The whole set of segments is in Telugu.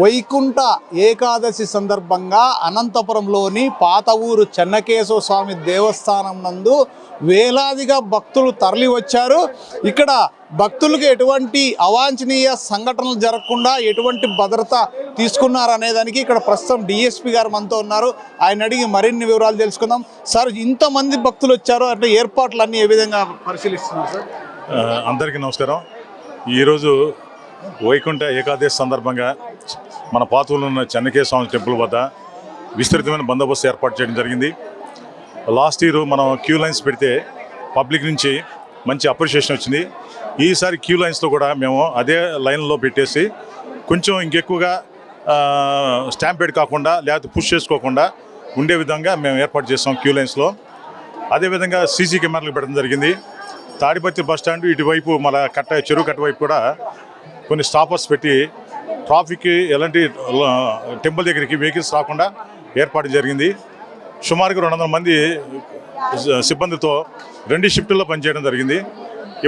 వైకుంఠ ఏకాదశి సందర్భంగా అనంతపురంలోని పాత ఊరు చెన్నకేశవ స్వామి దేవస్థానం నందు వేలాదిగా భక్తులు తరలి వచ్చారు. ఇక్కడ భక్తులకు ఎటువంటి అవాంఛనీయ సంఘటనలు జరగకుండా ఎటువంటి భద్రత తీసుకున్నారనే దానికి ఇక్కడ ప్రస్తుతం డిఎస్పీ గారు మనతో ఉన్నారు. ఆయన అడిగి మరిన్ని వివరాలు తెలుసుకుందాం. సార్, ఇంతమంది భక్తులు వచ్చారు అంటే ఏర్పాట్లన్నీ ఏ విధంగా పరిశీలిస్తున్నారు సార్? అందరికీ నమస్కారం. ఈరోజు వైకుంఠ ఏకాదశి సందర్భంగా మన పాతూరులో ఉన్న చెన్నకేశవ స్వామి టెంపుల్ వద్ద విస్తృతమైన బందోబస్తు ఏర్పాటు చేయడం జరిగింది. లాస్ట్ ఇయర్ మనం క్యూ లైన్స్ పెడితే పబ్లిక్ నుంచి మంచి అప్రిషియేషన్ వచ్చింది. ఈసారి క్యూ లైన్స్లో కూడా మేము అదే లైన్లో పెట్టేసి కొంచెం ఇంకెక్కువగా స్టాంపేడ్ కాకుండా లేకపోతే పుష్ చేసుకోకుండా ఉండే విధంగా మేము ఏర్పాటు చేస్తాం క్యూ లైన్స్లో. అదేవిధంగా సీసీ కెమెరాలు పెట్టడం జరిగింది. తాడిపత్రి బస్ స్టాండ్ ఇటువైపు మన చెరువు కట్ట వైపు కూడా కొన్ని స్టాపర్స్ పెట్టి ట్రాఫిక్కి ఎలాంటి టెంపుల్ దగ్గరికి వెహికల్స్ రాకుండా ఏర్పాటు జరిగింది. సుమారుగా 200 మంది సిబ్బందితో 2 షిఫ్టుల్లో పనిచేయడం జరిగింది.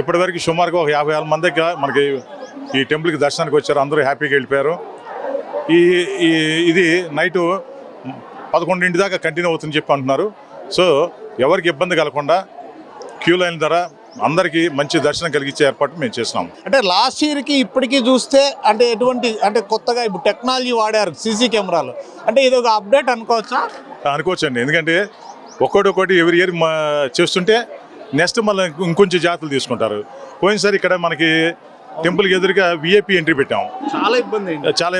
ఇప్పటివరకు సుమారుగా ఒక 50,000 మందిగా మనకి ఈ టెంపుల్కి దర్శనానికి వచ్చారు. అందరూ హ్యాపీగా వెళ్ళిపోయారు. ఇది నైటు 11 దాకా కంటిన్యూ అవుతుందని చెప్పి అంటున్నారు. సో ఎవరికి ఇబ్బంది కలగకుండా క్యూ లైన్ ద్వారా అందరికీ మంచి దర్శనం కలిగించే ఏర్పాటు మేము చేస్తున్నాం. అంటే లాస్ట్ ఇయర్కి ఇప్పటికీ చూస్తే అంటే ఎటువంటి అంటే కొత్తగా ఇప్పుడు టెక్నాలజీ వాడారు సీసీ కెమెరాలు, అంటే ఇది ఒక అప్డేట్ అనుకోవచ్చా? అనుకోవచ్చండి. ఎందుకంటే ఒక్కొక్కటి ఎవరి ఇయర్ చేస్తుంటే నెక్స్ట్ మళ్ళీ ఇంకొంచెం జాగ్రత్తలు తీసుకుంటారు. పోయినసారి ఇక్కడ మనకి టెంపుల్కి ఎదురుగా విఐపి ఎంట్రీ పెట్టాం. చాలా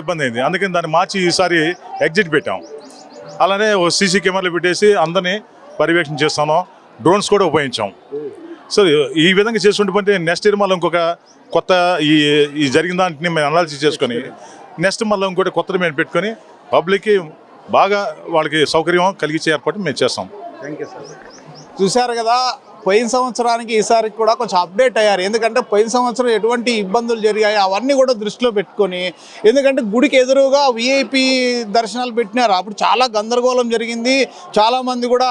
ఇబ్బంది అయింది. అందుకని దాన్ని మార్చి ఈసారి ఎగ్జిట్ పెట్టాం. అలానే సీసీ కెమెరాలు పెట్టేసి అందరినీ పర్యవేక్షణ చేస్తాను. డ్రోన్స్ కూడా ఉపయోగించాం. సో ఈ విధంగా చేసుకుంటే నెక్స్ట్ ఇయర్ మళ్ళీ ఇంకొక కొత్త ఈ జరిగిన దాంట్ని మేము అనాలిసిస్ చేసుకొని నెక్స్ట్ మళ్ళీ ఇంకోటి కొత్తది మేము పెట్టుకొని పబ్లిక్కి బాగా వాళ్ళకి సౌకర్యం కలిగించే ఏర్పాటు మేము చేస్తాం. Thank you sir. చూశారు కదా, పోయిన సంవత్సరానికి ఈసారికి కూడా కొంచెం అప్డేట్ అయ్యారు. ఎందుకంటే పోయిన సంవత్సరం ఎటువంటి ఇబ్బందులు జరిగాయి అవన్నీ కూడా దృష్టిలో పెట్టుకొని, ఎందుకంటే గుడికి ఎదురుగా విఐపి దర్శనాలు పెట్టినారు. అప్పుడు చాలా గందరగోళం జరిగింది. చాలామంది కూడా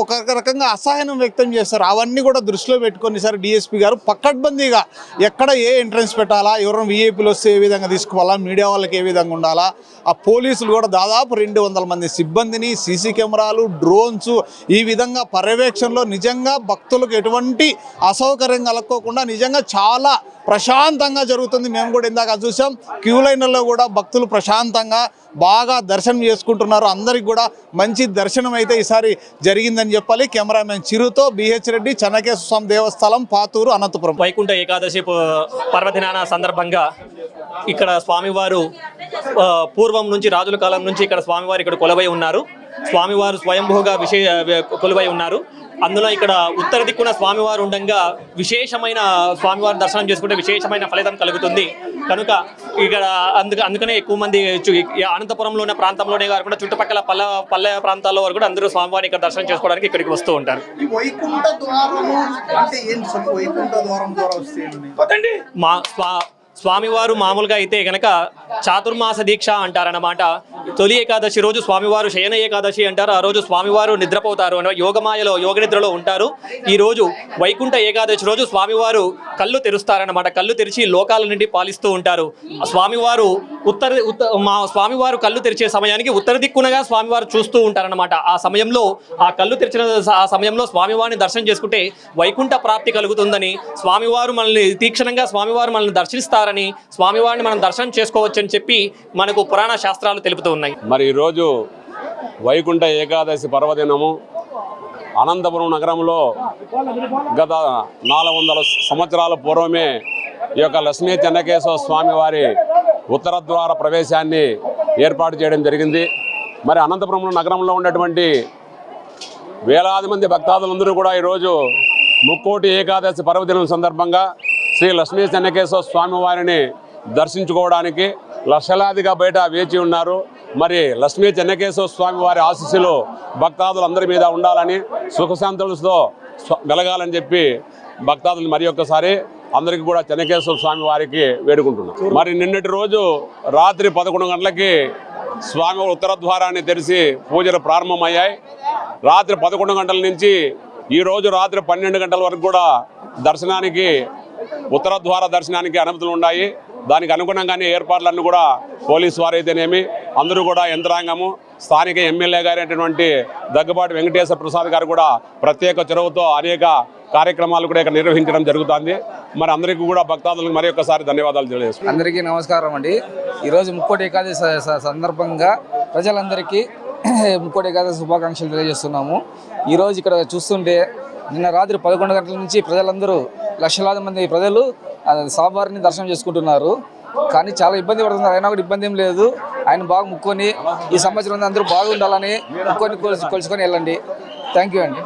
ఒక రకంగా అసహనం వ్యక్తం చేస్తారు. అవన్నీ కూడా దృష్టిలో పెట్టుకొని ఈసారి డిఎస్పీ గారు పక్కడ్బందీగా ఎక్కడ ఏ ఎంట్రన్స్ పెట్టాలా, ఎవరైనా విఐపీలు వస్తే ఏ విధంగా తీసుకోవాలా, మీడియా వాళ్ళకి ఏ విధంగా ఉండాలా, ఆ పోలీసులు కూడా దాదాపు 200 మంది సిబ్బందిని, సీసీ కెమెరాలు, డ్రోన్స్ ఈ విధంగా పర్యవేక్షణలో నిజంగా భక్తులకు ఎటువంటి అసౌకర్యం కలగకోకుండా నిజంగా చాలా ప్రశాంతంగా జరుగుతుంది. మేము కూడా ఇందాక చూసాం, క్యూ లైన్లలో కూడా భక్తులు ప్రశాంతంగా బాగా దర్శనం చేసుకుంటున్నారు. అందరికి కూడా మంచి దర్శనం అయితే ఈసారి జరిగిందని చెప్పాలి. కెమెరామెన్ చిరుతో బిహెచ్ రెడ్డి, చెన్నకేశవ స్వామి దేవస్థానం, పాతూరు, అనంతపురం. వైకుంఠ ఏకాదశి పర్వదినాన సందర్భంగా ఇక్కడ స్వామివారు పూర్వం నుంచి రాజుల కాలం నుంచి ఇక్కడ స్వామివారు ఇక్కడ కొలువై ఉన్నారు. స్వామివారు స్వయంభూగా కొలువై ఉన్నారు. అందులో ఇక్కడ ఉత్తర దిక్కున స్వామివారు ఉండగా విశేషమైన స్వామివారి దర్శనం చేసుకుంటే విశేషమైన ఫలితం కలుగుతుంది. కనుక ఇక్కడ అందుకనే ఎక్కువ మంది అనంతపురంలో ఉన్న ప్రాంతంలోనే కాకుండా చుట్టుపక్కల పల్లె ప్రాంతాల్లో వరకు కూడా అందరూ స్వామివారిని ఇక్కడ దర్శనం చేసుకోవడానికి ఇక్కడికి వస్తూ ఉంటారు. స్వామివారు మామూలుగా అయితే కనుక చాతుర్మాస దీక్ష అంటారన్నమాట. తొలి ఏకాదశి రోజు స్వామివారు శయన ఏకాదశి అంటారు. ఆ రోజు స్వామివారు నిద్రపోతారు, యోగమాయలో యోగ నిద్రలో ఉంటారు. ఈ రోజు వైకుంఠ ఏకాదశి రోజు స్వామివారు కళ్ళు తెరుస్తారన్నమాట. కళ్ళు తెరిచి లోకాల నుండి పాలిస్తూ ఉంటారు. స్వామివారు స్వామివారు కళ్ళు తెరిచే సమయానికి ఉత్తర దిక్కునగా స్వామివారు చూస్తూ ఉంటారన్నమాట. ఆ కళ్ళు తెరిచిన సమయంలో స్వామివారిని దర్శనం చేసుకుంటే వైకుంఠ ప్రాప్తి కలుగుతుందని, స్వామివారు మనల్ని తీక్షణంగా స్వామివారు మనల్ని దర్శిస్తారు, స్వామివారిని మనం దర్శనం చేసుకోవచ్చని చెప్పి మనకు పురాణ శాస్త్రాలు తెలుపుతూ ఉన్నాయి. మరి ఈరోజు వైకుంఠ ఏకాదశి పర్వదినము అనంతపురం నగరంలో గత 400 సంవత్సరాల పూర్వమే ఈ యొక్క లక్ష్మీ చెన్నకేశవ స్వామి వారి ఉత్తర ద్వార ప్రవేశాన్ని ఏర్పాటు చేయడం జరిగింది. మరి అనంతపురం నగరంలో ఉన్నటువంటి వేలాది మంది భక్తాదులందరూ కూడా ఈరోజు ముక్కోటి ఏకాదశి పర్వదినం సందర్భంగా శ్రీ లక్ష్మీ చెన్నకేశవ స్వామి వారిని దర్శించుకోవడానికి లక్షలాదిగా బయట వేచి ఉన్నారు. మరి లక్ష్మీ చెన్నకేశవ స్వామి వారి ఆశీస్సులు భక్తాదులందరి మీద ఉండాలని, సుఖశాంతులతో వెలగాలని చెప్పి భక్తాదులు మరి ఒక్కసారి అందరికీ కూడా చెన్నకేశవ స్వామి వారికి వేడుకుంటున్నాం. మరి నిన్నటి రోజు రాత్రి 11 గంటలకి స్వామి ఉత్తర ద్వారాన్ని తెరిచి పూజలు ప్రారంభమయ్యాయి. రాత్రి 11 గంటల నుంచి ఈరోజు రాత్రి 12 గంటల వరకు కూడా దర్శనానికి ఉత్తర ద్వార దర్శనానికి అనుమతులు ఉన్నాయి. దానికి అనుగుణంగానే ఏర్పాట్లన్నీ కూడా పోలీసు వారైతేనేమి అందరూ కూడా యంత్రాంగము, స్థానిక ఎమ్మెల్యే గారైనటువంటి దగ్గుబాటి వెంకటేశ్వర ప్రసాద్ గారు కూడా ప్రత్యేక చొరవతో అనేక కార్యక్రమాలు కూడా ఇక్కడ నిర్వహించడం జరుగుతుంది. మరి అందరికీ కూడా భక్తాదులకు మరి ఒక్కసారి ధన్యవాదాలు తెలియజేస్తున్నాను. అందరికీ నమస్కారం అండి. ఈరోజు ముక్కోటి ఏకాదశి సందర్భంగా ప్రజలందరికీ ముక్కోటి ఏకాదశి శుభాకాంక్షలు తెలియజేస్తున్నాము. ఈరోజు ఇక్కడ చూస్తుంటే నిన్న రాత్రి 11 గంటల నుంచి ప్రజలందరూ లక్షలాది మంది ప్రజలు స్వామివారిని దర్శనం చేసుకుంటున్నారు. కానీ చాలా ఇబ్బంది పడుతున్నారు. అయినా కూడా ఇబ్బంది ఏం లేదు. ఆయన బాగా ముక్కొని ఈ సంవత్సరం అందరూ బాగుండాలని ముక్కొని కొలుచుకొని వెళ్ళండి. థ్యాంక్ యూ అండి.